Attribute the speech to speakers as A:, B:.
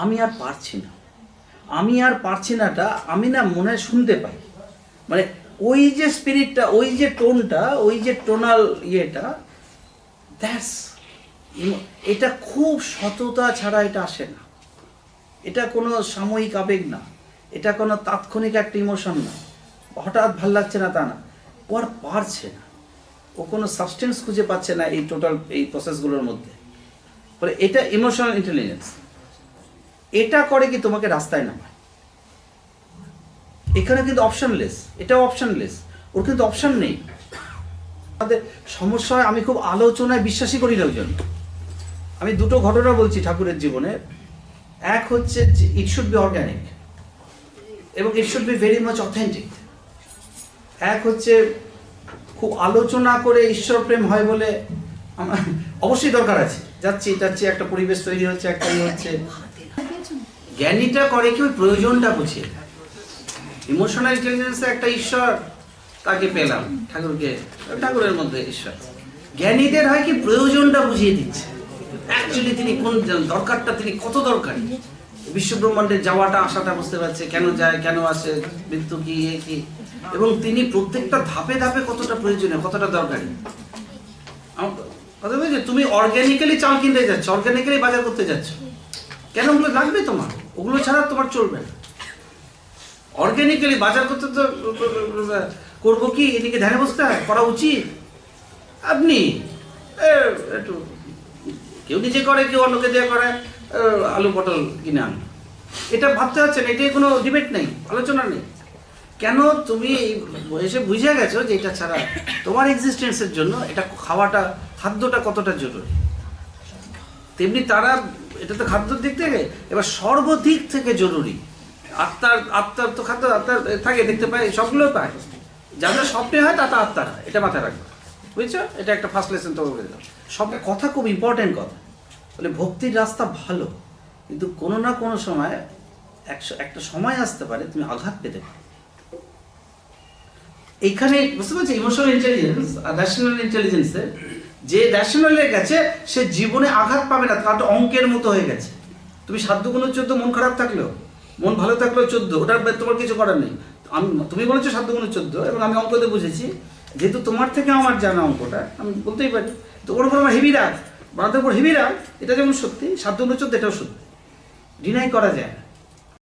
A: আমি আর পারছি না, আমি আর পারছি নাটা আমি না মনে হয় শুনতে পাই। মানে ওই যে স্পিরিটটা, ওই যে টোনটা, ওই যে টোনাল ইয়েটা, দ্যাটস, এটা খুব সততা ছাড়া এটা আসে না। এটা কোনো সাময়িক আবেগ না, এটা কোনো তাৎক্ষণিক একটা ইমোশন না, হঠাৎ ভাল লাগছে না তা না। ও আর পারছে না, ও কোনো সাবস্টেন্স খুঁজে পাচ্ছে না এই টোটাল এই প্রসেসগুলোর মধ্যে। ফলে এটা ইমোশনাল ইন্টেলিজেন্স। এটা করে কি তোমাকে রাস্তায় নামায়। এখানে কিন্তু অপশনলেস, এটাও অপশনলেস, ওর কিন্তু অপশন নেই। আমাদের সমস্যা হয়, আমি খুব আলোচনায় বিশ্বাসী করি লোকজন। আমি দুটো ঘটনা বলছি ঠাকুরের জীবনে। এক হচ্ছে ইট শুড বি অর্গ্যানিক এবং it should be very much authentic. এক হচ্ছে খুব আলোচনা করে ঈশ্বর প্রেম হয় বলে আমার অবশ্যই দরকার আছে, যাচ্ছি যাচ্ছি একটা পরিবেশ তৈরি হচ্ছে, একটা ইয়ে হচ্ছে। জ্ঞানীটা করে কি ওই প্রয়োজনটা বুঝিয়ে। ইমোশনাল ইন্টেলিজেন্সে একটা ঈশ্বর তাকে পেলাম, ঠাকুরকে, ঠাকুরের মধ্যে ঈশ্বর। জ্ঞানীদের হয় কি প্রয়োজনটা বুঝিয়ে দিচ্ছে, অ্যাকচুয়ালি তিনি কোন দরকারটা, তিনি কত দরকারি, বিশ্ব ব্রহ্মাণ্ডে যাওয়াটা আসাটা বুঝতে পারছে, কেন যায়, কেন আসে, মৃত্যু কি, এ কি, এবং তিনি প্রত্যেকটা ধাপে ধাপে কতটা প্রয়োজনীয়, কতটা দরকারি। কথা বলছি, তুমি অর্গ্যানিক্যালি চাল কিনতে যাচ্ছ, অর্গ্যানিক্যালি বাজার করতে যাচ্ছ, কেন ওগুলো লাগবে তোমার? ওগুলো ছাড়া তোমার চলবে না। অর্গ্যানিক্যালি বাজার করতে তো করবো কি, এদিকে ধ্যানে বসতে হয়, করা উচিত। আপনি একটু কেউ নিজে করে, কেউ অন্যকে দিয়ে করে, আলু পটল কিনে আন, এটা ভাবতে হচ্ছে না, এটাই কোনো ডিবেট নেই, আলোচনা নেই। কেন তুমি এসে বুঝে গেছো যে এটা ছাড়া তোমার এক্সিস্টেন্সের জন্য এটা খাওয়াটা, খাদ্যটা কতটা জরুরি। তেমনি তারা এটা তো খাদ্যর দিক থেকে, এবার সর্বদিক থেকে জরুরি। আত্মার তো খাদ্য, আত্মার থাকে, দেখতে পাই, সবগুলো পায়। যাদের স্বপ্নে হয় তা আত্মার হয়, এটা মাথায় রাখবে, বুঝছো? এটা একটা ফার্স্ট লেসন তো বলে দিলাম। সব কথা খুব ইম্পর্টেন্ট কথা। বলে ভক্তির রাস্তা ভালো, কিন্তু কোনো না কোনো সময় একটা সময় আসতে পারে তুমি আঘাত পেতে পারো। এইখানে বুঝতে পারছি ইমোশনাল ইন্টেলিজেন্স আর ন্যাশনাল ইন্টেলিজেন্সে, যে ন্যাশনালে গেছে সে জীবনে আঘাত পাবে না, তার অঙ্কের মতো হয়ে গেছে। তুমি 7 × 14, মন খারাপ থাকলেও, মন ভালো থাকলেও 14, ওটার তোমার কিছু করার নেই। তুমি বলেছো 7 × 14, এবং আমি অঙ্কতে বুঝেছি, যেহেতু তোমার থেকে আমার জানা অঙ্কটা, আমি বলতেই পারি তো ওর উপর আমার হেভি রাগ, বাঁধের উপর হেভি রাগ, এটা যেমন সত্যি, 7 × 14 এটাও সত্যি, ডিনাই করা যায় না।